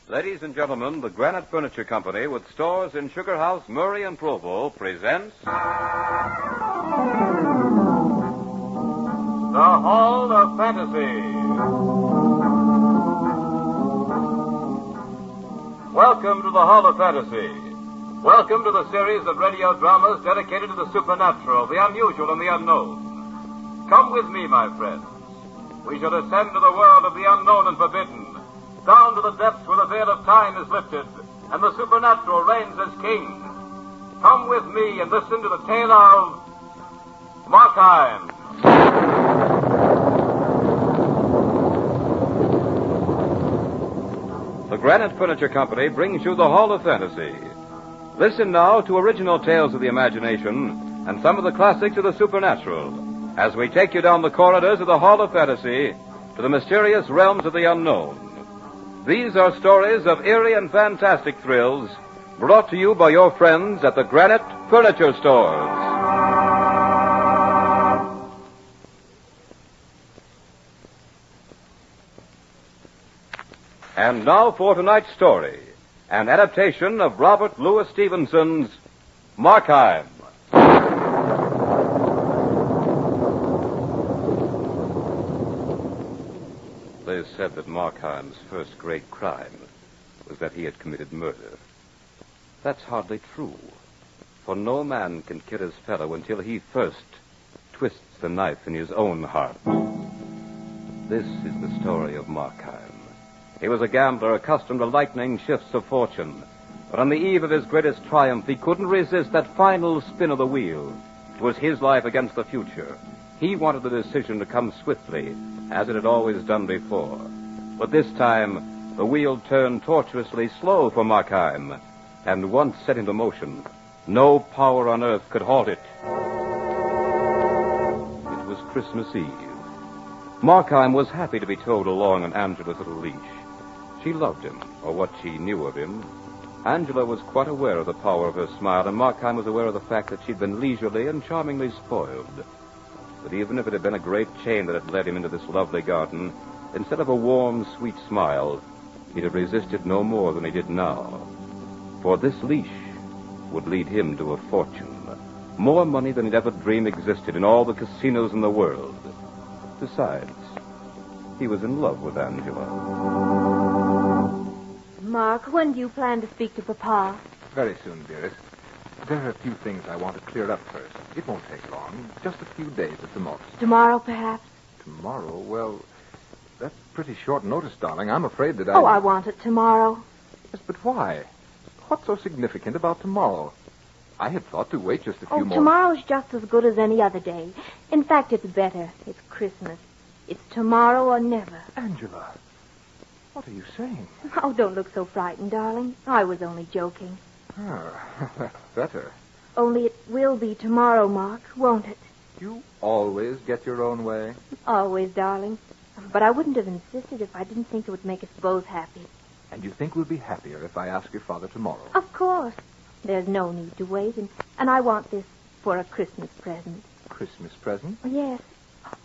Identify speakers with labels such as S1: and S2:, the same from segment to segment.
S1: Ladies and gentlemen, the Granite Furniture Company, with stores in Sugar House, Murray, and Provo, presents... The Hall of Fantasy. Welcome to the Hall of Fantasy. Welcome to the series of radio dramas dedicated to the supernatural, the unusual, and the unknown. Come with me, my friends. We shall ascend to the world of the unknown and forbidden, down to the depths where the veil of time is lifted and the supernatural reigns as king. Come with me and listen to the tale of Markheim. The Granite Furniture Company brings you the Hall of Fantasy. Listen now to original tales of the imagination and some of the classics of the supernatural as we take you down the corridors of the Hall of Fantasy to the mysterious realms of the unknown. These are stories of eerie and fantastic thrills brought to you by your friends at the Granite Furniture Stores. And now for tonight's story, an adaptation of Robert Louis Stevenson's Markheim. They said that Markheim's first great crime was that he had committed murder. That's hardly true, for no man can kill his fellow until he first twists the knife in his own heart. This is the story of Markheim. He was a gambler accustomed to lightning shifts of fortune, but on the eve of his greatest triumph, he couldn't resist that final spin of the wheel. It was his life against the future. He wanted the decision to come swiftly, as it had always done before. But this time, the wheel turned tortuously slow for Markheim, and once set into motion, no power on earth could halt it. It was Christmas Eve. Markheim was happy to be towed along on Angela's little leash. She loved him, or what she knew of him. Angela was quite aware of the power of her smile, and Markheim was aware of the fact that she'd been leisurely and charmingly spoiled. But even if it had been a great chain that had led him into this lovely garden, instead of a warm, sweet smile, he'd have resisted no more than he did now. For this leash would lead him to a fortune. More money than he'd ever dreamed existed in all the casinos in the world. Besides, he was in love with Angela.
S2: Mark, when do you plan to speak to Papa?
S3: Very soon, dearest. There are a few things I want to clear up first. It won't take long. Just a few days at the most.
S2: Tomorrow, perhaps?
S3: Tomorrow? Well, that's pretty short notice, darling. I'm afraid that
S2: Oh, I want it tomorrow.
S3: Yes, but why? What's so significant about tomorrow? I had thought to wait just a few more...
S2: Tomorrow's just as good as any other day. In fact, it's better. It's Christmas. It's tomorrow or never.
S3: Angela, what are you saying?
S2: Oh, don't look so frightened, darling. I was only joking.
S3: Ah, that's better.
S2: Only it will be tomorrow, Mark, won't it?
S3: You always get your own way.
S2: Always, darling. But I wouldn't have insisted if I didn't think it would make us both happy.
S3: And you think we'll be happier if I ask your father tomorrow?
S2: Of course. There's no need to wait, and I want this for a Christmas present.
S3: Christmas present?
S2: Yes.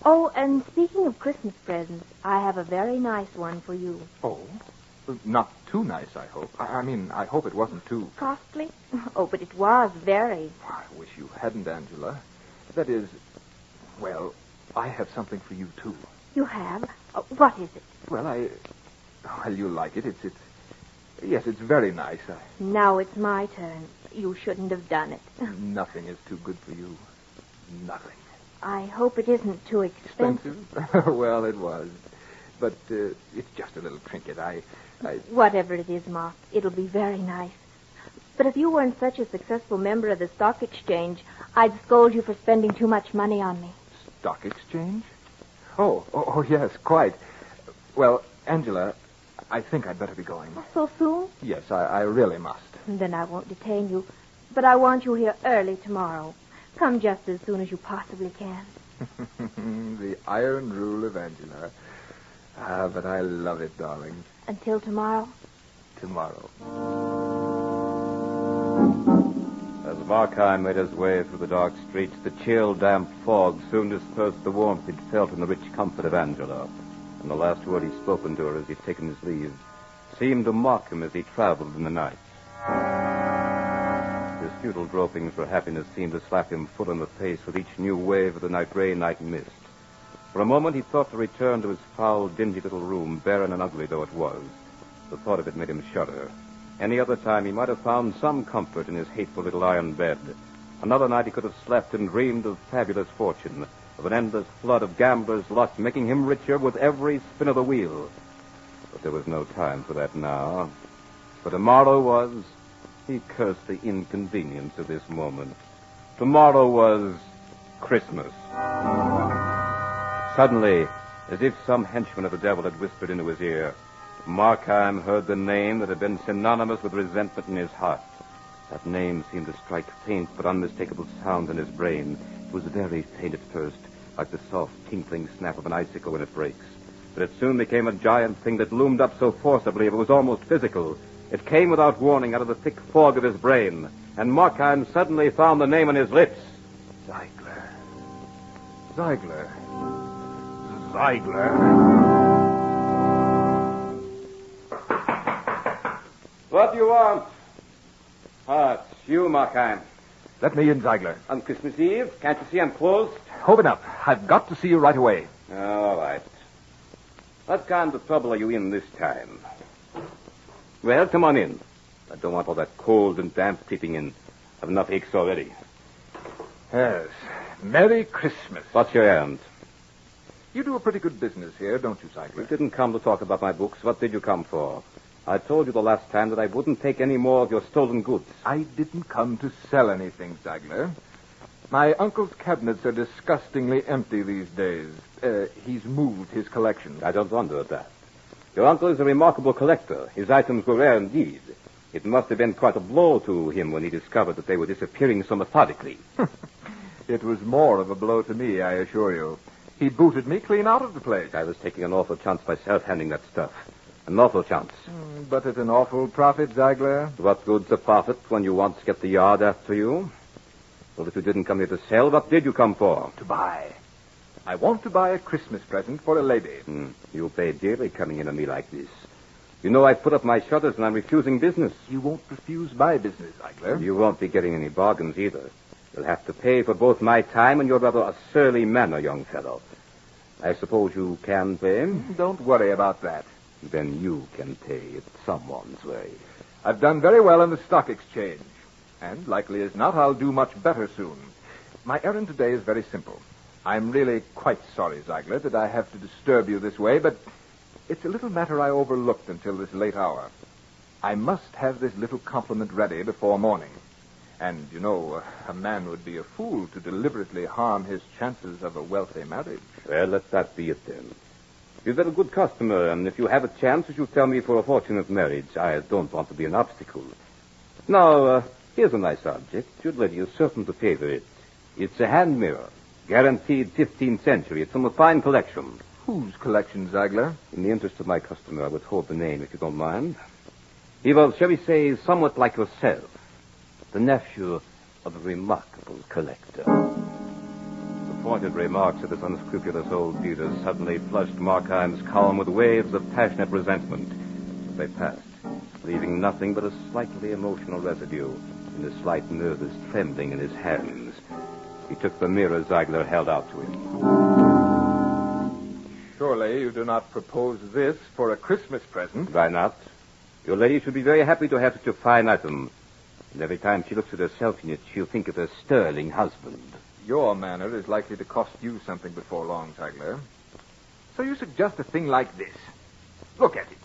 S2: Oh, and speaking of Christmas presents, I have a very nice one for you.
S3: Oh? Not too nice, I hope. I hope it wasn't too...
S2: Costly? Oh, but it was very.
S3: I wish you hadn't, Angela. That is, well, I have something for you, too.
S2: You have? Oh, what is it?
S3: Well, you like it. Yes, it's very nice.
S2: Now it's my turn. You shouldn't have done it.
S3: Nothing is too good for you. Nothing.
S2: I hope it isn't too expensive.
S3: Well, it was. But it's just a little trinket.
S2: Whatever it is, Mark, it'll be very nice. But if you weren't such a successful member of the stock exchange, I'd scold you for spending too much money on me.
S3: Stock exchange? Oh, yes, quite. Well, Angela, I think I'd better be going.
S2: So soon?
S3: Yes, I really must.
S2: Then I won't detain you. But I want you here early tomorrow. Come just as soon as you possibly can.
S3: The iron rule of Angela. But I love it, darling.
S2: Until tomorrow?
S3: Tomorrow.
S1: As Markheim made his way through the dark streets, the chill, damp fog soon dispersed the warmth he'd felt in the rich comfort of Angela. And the last word he'd spoken to her as he'd taken his leave, seemed to mock him as he traveled in the night. His futile gropings for happiness seemed to slap him full in the face with each new wave of the gray night mist. For a moment he thought to return to his foul, dingy little room, barren and ugly though it was. The thought of it made him shudder. Any other time he might have found some comfort in his hateful little iron bed. Another night he could have slept and dreamed of fabulous fortune, of an endless flood of gambler's luck, making him richer with every spin of the wheel. But there was no time for that now. For tomorrow was... He cursed the inconvenience of this moment. Tomorrow was Christmas. Suddenly, as if some henchman of the devil had whispered into his ear, Markheim heard the name that had been synonymous with resentment in his heart. That name seemed to strike faint but unmistakable sound in his brain. It was very faint at first, like the soft, tinkling snap of an icicle when it breaks. But it soon became a giant thing that loomed up so forcibly it was almost physical. It came without warning out of the thick fog of his brain, and Markheim suddenly found the name on his lips.
S3: Zeigler. Zeigler. Zeigler.
S1: What do you want? It's you, Markheim.
S3: Let me in, Zeigler.
S1: On Christmas Eve? Can't you see I'm closed?
S3: Open up. I've got to see you right away.
S1: All right. What kind of trouble are you in this time? Well, come on in. I don't want all that cold and damp creeping in. I've enough aches already.
S3: Yes. Merry Christmas.
S1: What's your errand?
S3: You do a pretty good business here, don't you, Zeigler?
S1: You didn't come to talk about my books. What did you come for? I told you the last time that I wouldn't take any more of your stolen goods.
S3: I didn't come to sell anything, Zeigler. My uncle's cabinets are disgustingly empty these days. He's moved his collection.
S1: I don't wonder at that. Your uncle is a remarkable collector. His items were rare indeed. It must have been quite a blow to him when he discovered that they were disappearing so methodically.
S3: It was more of a blow to me, I assure you. He booted me clean out of the place.
S1: I was taking an awful chance myself handing that stuff. An awful chance.
S3: But at an awful profit, Zeigler.
S1: What good's a profit when you once get the yard after you? Well, if you didn't come here to sell, what did you come for?
S3: To buy. I want to buy a Christmas present for a lady.
S1: You'll pay dearly coming in on me like this. You know I've put up my shutters and I'm refusing business.
S3: You won't refuse my business, Zeigler.
S1: You won't be getting any bargains either. You'll have to pay for both my time and your rather a surly manner, young fellow. I suppose you can pay?
S3: Don't worry about that.
S1: Then you can pay it someone's way.
S3: I've done very well in the stock exchange. And, likely as not, I'll do much better soon. My errand today is very simple. I'm really quite sorry, Zeigler, that I have to disturb you this way, but it's a little matter I overlooked until this late hour. I must have this little compliment ready before morning. And, you know, a man would be a fool to deliberately harm his chances of a wealthy marriage.
S1: Well, let that be it then. You're a very good customer, and if you have a chance, you should tell me for a fortunate marriage. I don't want to be an obstacle. Now, here's a nice object. Your lady is certain to favor it. It's a hand mirror. Guaranteed 15th century. It's from a fine collection.
S3: Whose collection, Zeigler?
S1: In the interest of my customer, I withhold the name, if you don't mind. He was, shall we say, somewhat like yourself. The nephew of a remarkable collector. The pointed remarks of this unscrupulous old dealer suddenly flushed Markheim's calm with waves of passionate resentment as they passed, leaving nothing but a slightly emotional residue and a slight nervous trembling in his hands. He took the mirror Zeigler held out to him.
S3: Surely you do not propose this for a Christmas present.
S1: Why not? Your lady should be very happy to have such a fine item. And every time she looks at herself in it, she'll think of her sterling husband.
S3: Your manner is likely to cost you something before long, Zeigler. So you suggest a thing like this. Look at it.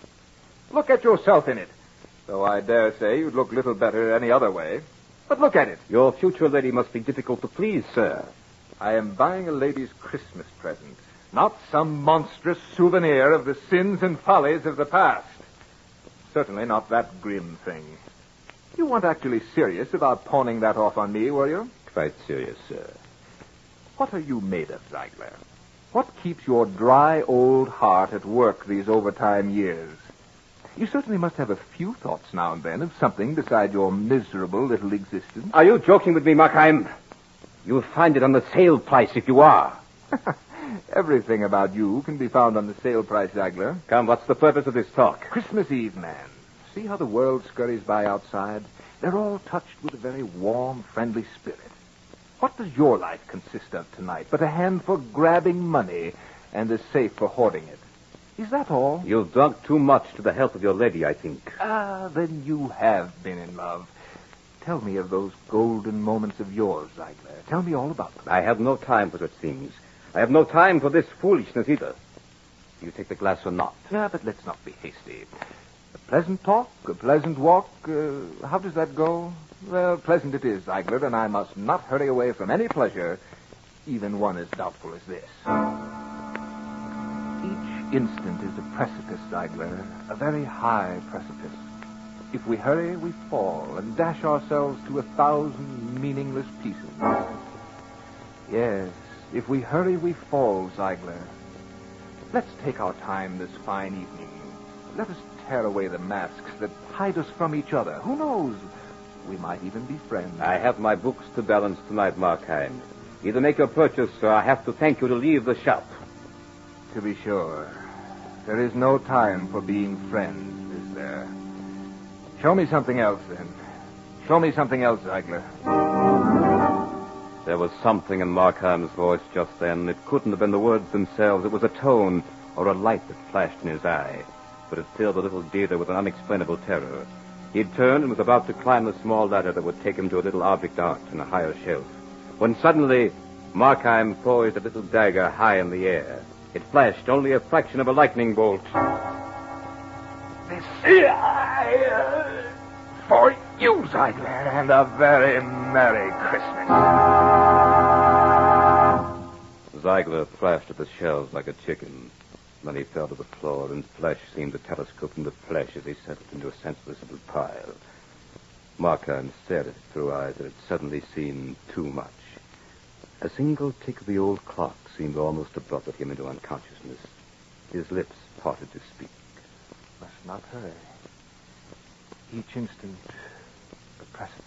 S3: Look at yourself in it. Though I dare say you'd look little better any other way. But look at it.
S1: Your future lady must be difficult to please, sir.
S3: I am buying a lady's Christmas present, not some monstrous souvenir of the sins and follies of the past. Certainly not that grim thing. You weren't actually serious about pawning that off on me, were you?
S1: Quite serious, sir.
S3: What are you made of, Zeigler? What keeps your dry old heart at work these overtime years? You certainly must have a few thoughts now and then of something beside your miserable little existence.
S1: Are you joking with me, Markheim? You'll find it on the sale price if you are.
S3: Everything about you can be found on the sale price, Zeigler.
S1: Come, what's the purpose of this talk?
S3: Christmas Eve, man. See how the world scurries by outside? They're all touched with a very warm, friendly spirit. What does your life consist of tonight but a hand for grabbing money and a safe for hoarding it? Is that all?
S1: You've drunk too much to the health of your lady, I think.
S3: Ah, then you have been in love. Tell me of those golden moments of yours, Zeigler. Tell me all about them.
S1: I have no time for such things. I have no time for this foolishness either. Do you take the glass or not?
S3: Yeah, but let's not be hasty. A pleasant talk, a pleasant walk. How does that go? Well, pleasant it is, Zeigler, and I must not hurry away from any pleasure, even one as doubtful as this. Each instant is a precipice, Zeigler, a very high precipice. If we hurry, we fall and dash ourselves to 1,000 meaningless pieces. Yes, if we hurry, we fall, Zeigler. Let's take our time this fine evening. Let us tear away the masks that hide us from each other. Who knows? We might even be friends.
S1: I have my books to balance tonight, Markheim. Either make your purchase, or I have to thank you to leave the shop.
S3: To be sure. There is no time for being friends, is there? Show me something else, then. Show me something else, Zeigler.
S1: There was something in Markheim's voice just then. It couldn't have been the words themselves. It was a tone or a light that flashed in his eye. But it filled the little dealer with an unexplainable terror. He'd turned and was about to climb the small ladder that would take him to a little object arched in a higher shelf, when suddenly Markheim poised a little dagger high in the air. It flashed only a fraction of a lightning bolt.
S3: This for you, Zeigler, and a very Merry Christmas.
S1: Zeigler thrashed at the shelves like a chicken. Then he fell to the floor, and flesh seemed to telescope into flesh as he settled into a senseless little pile. Markheim stared at it through eyes that had suddenly seen too much. A single tick of the old clock seemed almost to buffet him into unconsciousness. His lips parted to speak.
S3: Must not hurry. Each instant, a precipice.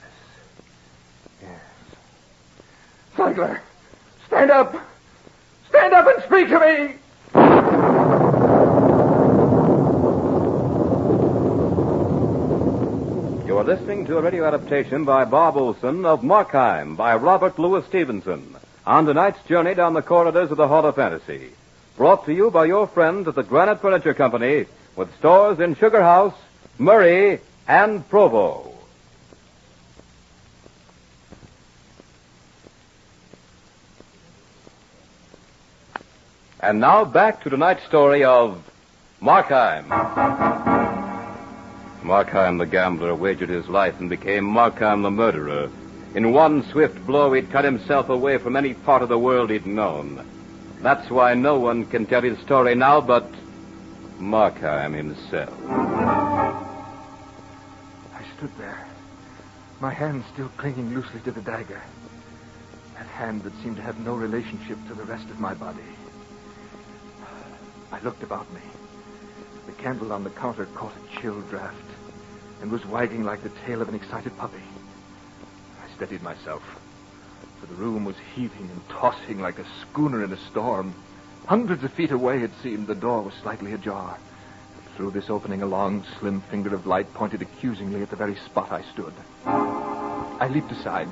S3: Yes. Zeigler, stand up! Stand up and speak to me!
S1: You are listening to a radio adaptation by Bob Olson of Markheim by Robert Louis Stevenson on tonight's journey down the corridors of the Hall of Fantasy. Brought to you by your friends at the Granite Furniture Company with stores in Sugar House, Murray, and Provo. And now back to tonight's story of Markheim. Markheim the gambler wagered his life and became Markheim the murderer. In one swift blow, he'd cut himself away from any part of the world he'd known. That's why no one can tell his story now but Markheim himself.
S3: I stood there, my hand still clinging loosely to the dagger. That hand that seemed to have no relationship to the rest of my body. I looked about me. The candle on the counter caught a chill draft and was wagging like the tail of an excited puppy. I steadied myself, for the room was heaving and tossing like a schooner in a storm. Hundreds of feet away, it seemed, the door was slightly ajar. Through this opening, a long, slim finger of light pointed accusingly at the very spot I stood. I leaped aside.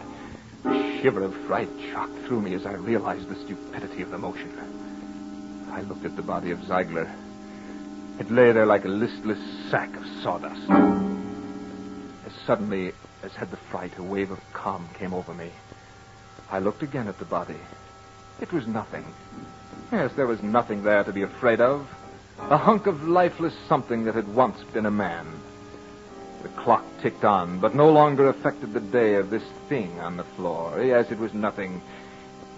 S3: A shiver of fright shot through me as I realized the stupidity of the motion. I looked at the body of Zeigler. It lay there like a listless sack of sawdust. As suddenly as had the fright, a wave of calm came over me. I looked again at the body. It was nothing. Yes, there was nothing there to be afraid of. A hunk of lifeless something that had once been a man. The clock ticked on, but no longer affected the day of this thing on the floor. Yes, it was nothing.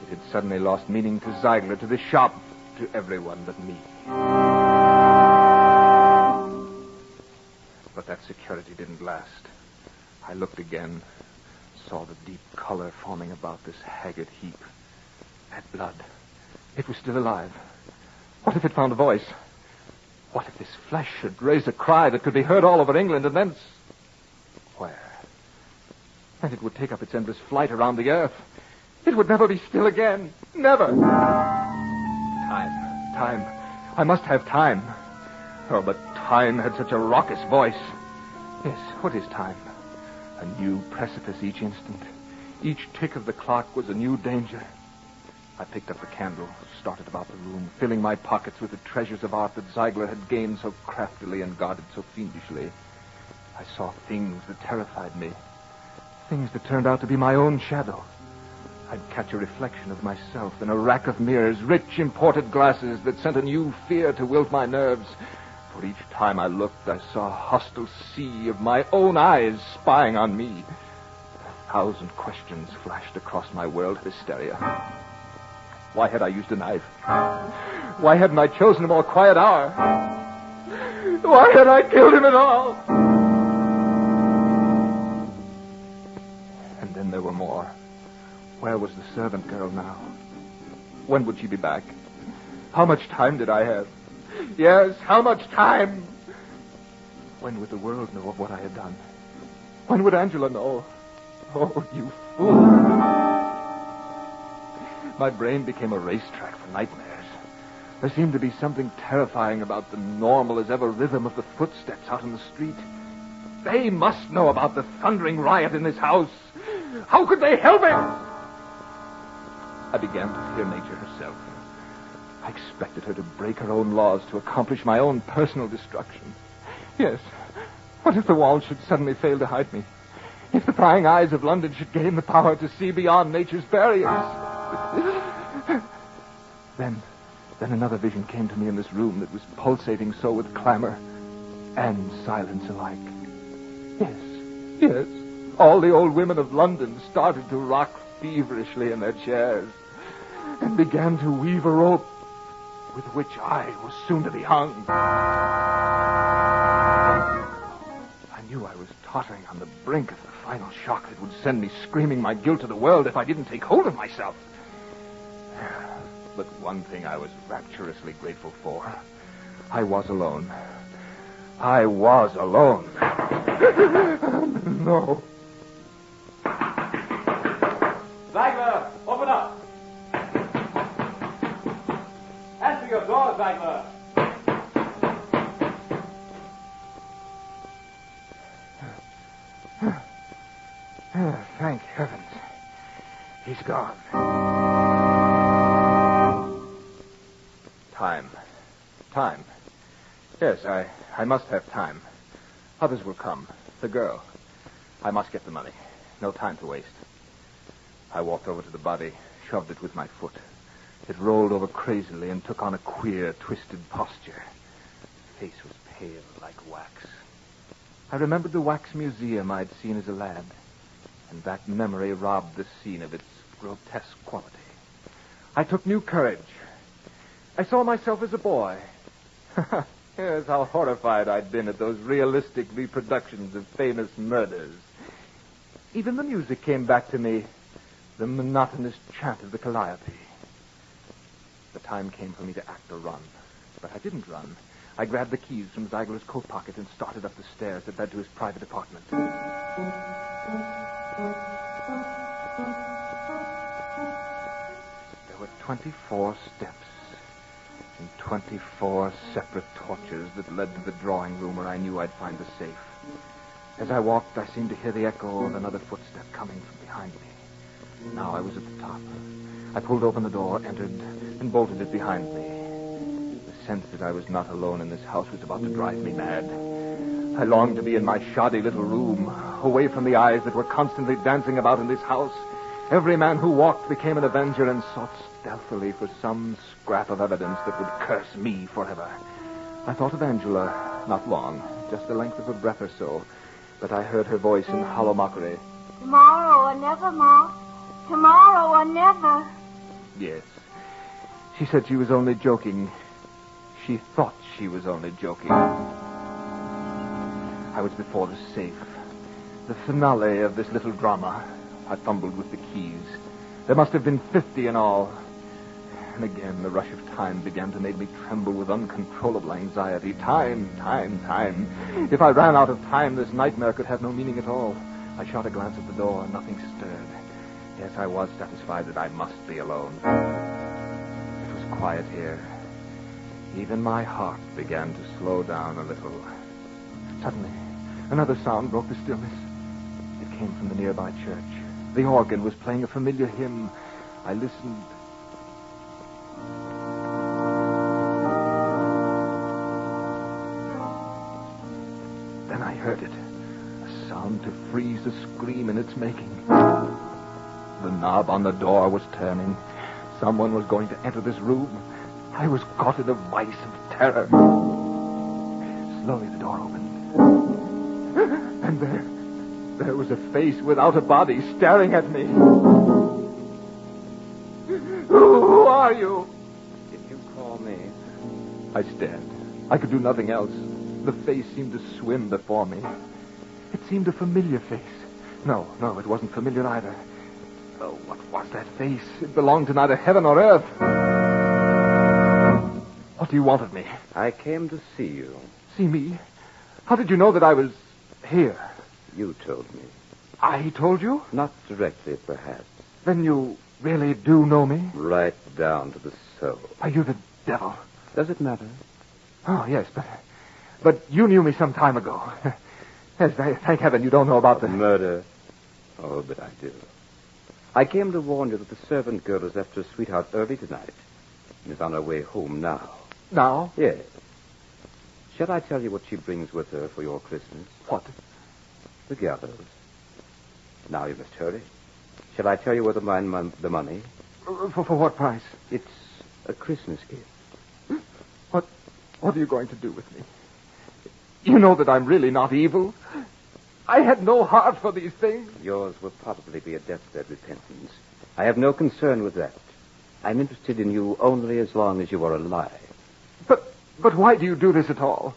S3: It had suddenly lost meaning to Zeigler, to the shop, to everyone but me. But that security didn't last. I looked again, saw the deep color forming about this haggard heap. That blood. It was still alive. What if it found a voice? What if this flesh should raise a cry that could be heard all over England and thence... Where? And it would take up its endless flight around the earth. It would never be still again. Never. Time. I must have time. Oh, but time had such a raucous voice. Yes, what is time? A new precipice each instant. Each tick of the clock was a new danger. I picked up the candle, started about the room, filling my pockets with the treasures of art that Zeigler had gained so craftily and guarded so fiendishly. I saw things that terrified me. Things that turned out to be my own shadow. I'd catch a reflection of myself in a rack of mirrors, rich imported glasses that sent a new fear to wilt my nerves. For each time I looked, I saw a hostile sea of my own eyes spying on me. 1,000 questions flashed across my world of hysteria. Why had I used a knife? Why hadn't I chosen a more quiet hour? Why had I killed him at all? And then there were more. Where was the servant girl now? When would she be back? How much time did I have? Yes, how much time? When would the world know of what I had done? When would Angela know? Oh, you fool. My brain became a racetrack for nightmares. There seemed to be something terrifying about the normal as ever rhythm of the footsteps out in the street. They must know about the thundering riot in this house. How could they help it? I began to fear nature herself. I expected her to break her own laws to accomplish my own personal destruction. Yes. What if the walls should suddenly fail to hide me? If the prying eyes of London should gain the power to see beyond nature's barriers? Then another vision came to me in this room that was pulsating so with clamor and silence alike. Yes. All the old women of London started to rock feverishly in their chairs and began to weave a rope with which I was soon to be hung. I knew I was tottering on the brink of the final shock that would send me screaming my guilt to the world if I didn't take hold of myself. But one thing I was rapturously grateful for. I was alone. I was alone. No.
S1: Zeigler, open up! Answer your door, Zeigler!
S3: Thank heavens. He's gone. Time. Yes, I must have time. Others will come. The girl. I must get the money. No time to waste. I walked over to the body, shoved it with my foot. It rolled over crazily and took on a queer, twisted posture. The face was pale like wax. I remembered the wax museum I'd seen as a lad, and that memory robbed the scene of its grotesque quality. I took new courage. I saw myself as a boy. Yes, how horrified I'd been at those realistic reproductions of famous murders. Even the music came back to me, the monotonous chant of the calliope. The time came for me to act or run, but I didn't run. I grabbed the keys from Zeigler's coat pocket and started up the stairs that led to his private apartment. There were 24 steps and 24 separate torches that led to the drawing room where I knew I'd find the safe. As I walked, I seemed to hear the echo of another footstep coming from behind me. Now I was at the top. I pulled open the door, entered, and bolted it behind me. The sense that I was not alone in this house was about to drive me mad. I longed to be in my shoddy little room, away from the eyes that were constantly dancing about in this house. Every man who walked became an avenger and sought stealthily for some scrap of evidence that would curse me forever. I thought of Angela, not long, just the length of a breath or so, but I heard her voice in hollow mockery.
S2: Tomorrow or never, Ma. Tomorrow or never.
S3: Yes. She said she was only joking. She thought she was only joking. I was before the safe. The finale of this little drama. I fumbled with the keys. There must have been 50 in all. And again, the rush of time began to make me tremble with uncontrollable anxiety. Time. If I ran out of time, this nightmare could have no meaning at all. I shot a glance at the door. Nothing stirred. Yes, I was satisfied that I must be alone. It was quiet here. Even my heart began to slow down a little. Suddenly, another sound broke the stillness. It came from the nearby church. The organ was playing a familiar hymn. I listened. Then I heard it. A sound to freeze a scream in its making. The knob on the door was turning. Someone was going to enter this room. I was caught in a vice of terror. Slowly the door opened. And there was a face without a body staring at me. Who are you?
S1: Did you call me?
S3: I stared. I could do nothing else. The face seemed to swim before me. It seemed a familiar face. No, it wasn't familiar either. Oh, what was that face? It belonged to neither heaven nor earth. What do you want of me?
S1: I came to see you.
S3: See me? How did you know that I was here?
S1: You told me.
S3: I told you?
S1: Not directly, perhaps.
S3: Then you really do know me?
S1: Right down to the soul.
S3: Are you the devil?
S1: Does it matter?
S3: Oh, yes, but you knew me some time ago. Yes, thank heaven you don't know about the
S1: murder. Oh, but I do. I came to warn you that the servant girl has left her sweetheart early tonight and is on her way home now.
S3: Now?
S1: Yes. Shall I tell you what she brings with her for your Christmas?
S3: What?
S1: The gallows. Now you must hurry. Shall I tell you where to find the money?
S3: For what price?
S1: It's a Christmas gift.
S3: What are you going to do with me? You know that I'm really not evil. I had no heart for these things.
S1: Yours will probably be a deathbed repentance. I have no concern with that. I'm interested in you only as long as you are alive.
S3: But why do you do this at all?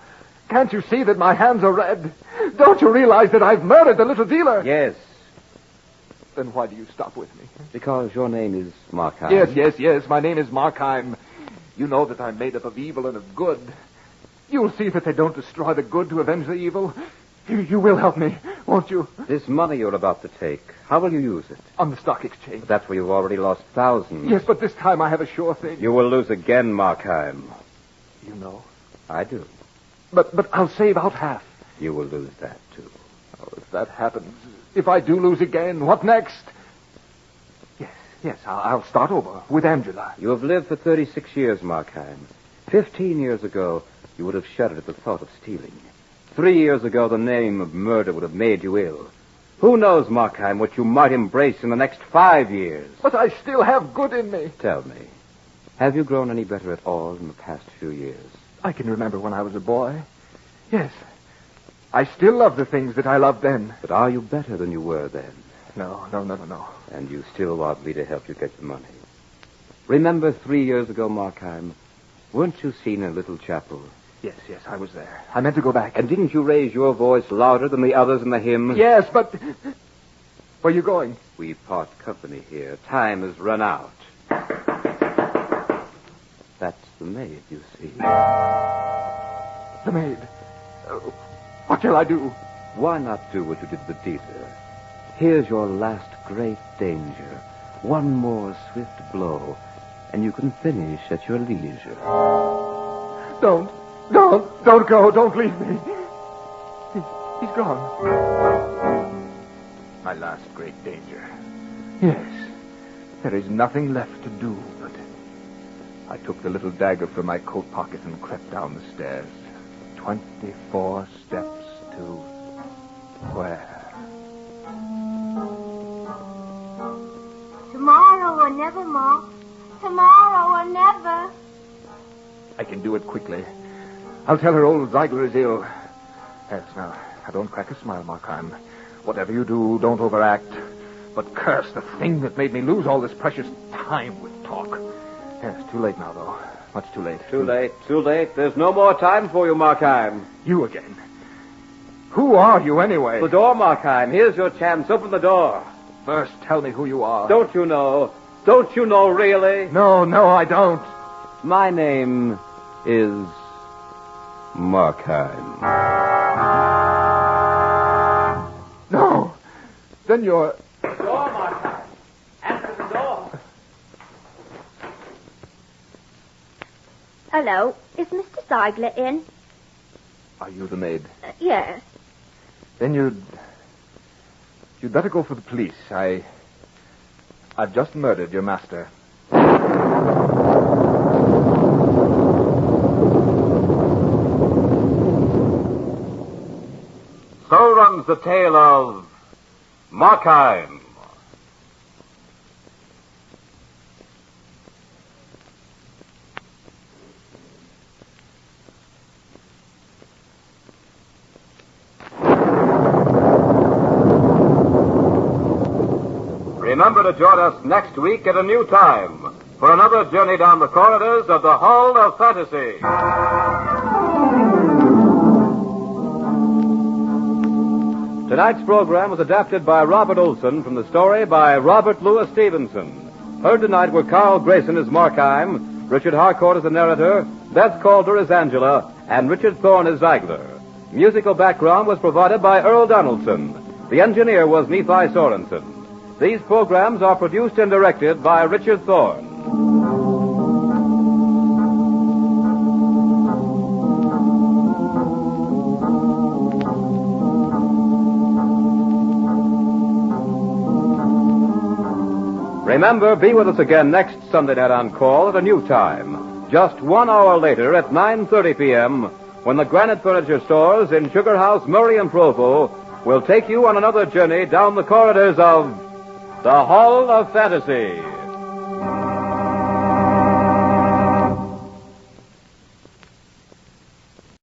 S3: Can't you see that my hands are red? Don't you realize that I've murdered the little dealer?
S1: Yes.
S3: Then why do you stop with me?
S1: Because your name is Markheim.
S3: Yes. My name is Markheim. You know that I'm made up of evil and of good. You'll see that they don't destroy the good to avenge the evil. You will help me, won't you?
S1: This money you're about to take, how will you use it?
S3: On the stock exchange.
S1: But that's where you've already lost thousands.
S3: Yes, but this time I have a sure thing.
S1: You will lose again, Markheim.
S3: You know?
S1: I do.
S3: But I'll save out half.
S1: You will lose that, too.
S3: Oh, if that happens, if I do lose again, what next? Yes, I'll start over with Angela.
S1: You have lived for 36 years, Markheim. 15 years ago, you would have shuddered at the thought of stealing. 3 years ago, the name of murder would have made you ill. Who knows, Markheim, what you might embrace in the next 5 years?
S3: But I still have good in me.
S1: Tell me, have you grown any better at all in the past few years?
S3: I can remember when I was a boy. Yes. I still love the things that I loved then.
S1: But are you better than you were then?
S3: No.
S1: And you still want me to help you get the money. Remember 3 years ago, Markheim, weren't you seen in a little chapel?
S3: Yes, I was there. I meant to go back.
S1: And didn't you raise your voice louder than the others in the hymn?
S3: Yes, but... Where are you going?
S1: We part company here. Time has run out. That's the maid, you see.
S3: The maid. What shall I do?
S1: Why not do what you did with the dealer? Here's your last great danger. One more swift blow, and you can finish at your leisure.
S3: Don't go. Don't leave me. He's gone. My last great danger. Yes. There is nothing left to do but... I took the little dagger from my coat pocket and crept down the stairs. 24 steps to... where?
S2: Tomorrow or never, Ma. Tomorrow or never.
S3: I can do it quickly. I'll tell her old Zeigler is ill. Yes, now don't crack a smile, Markheim. Whatever you do, don't overact. But curse the thing that made me lose all this precious time with talk. Yes, too late now, though. Much too late.
S1: Too late. There's no more time for you, Markheim.
S3: You again. Who are you, anyway?
S1: The door, Markheim. Here's your chance. Open the door.
S3: First, tell me who you are.
S1: Don't you know? Don't you know, really?
S3: No, I don't.
S1: My name is Markheim.
S3: No. Then you're...
S1: The door, Markheim. Answer the door.
S2: Hello. Is Mr. Zeigler in?
S3: Are you the maid?
S2: Yes.
S3: Then you'd better go for the police. I've just murdered your master.
S1: So runs the tale of Markheim. Remember to join us next week at a new time for another journey down the corridors of the Hall of Fantasy. Tonight's program was adapted by Robert Olson from the story by Robert Louis Stevenson. Heard tonight were Kall Greyson as Markheim, Richard Harcourt as the narrator, Beth Calder as Angela, and Richard Thorne as Zeigler. Musical background was provided by Earl Donaldson. The engineer was Nephi Sorensen. These programs are produced and directed by Richard Thorne. Remember, be with us again next Sunday night on Kall at a new time. Just 1 hour later at 9:30 p.m. when the Granite Furniture Stores in Sugar House, Murray and Provo will take you on another journey down the corridors of the Hall of Fantasy.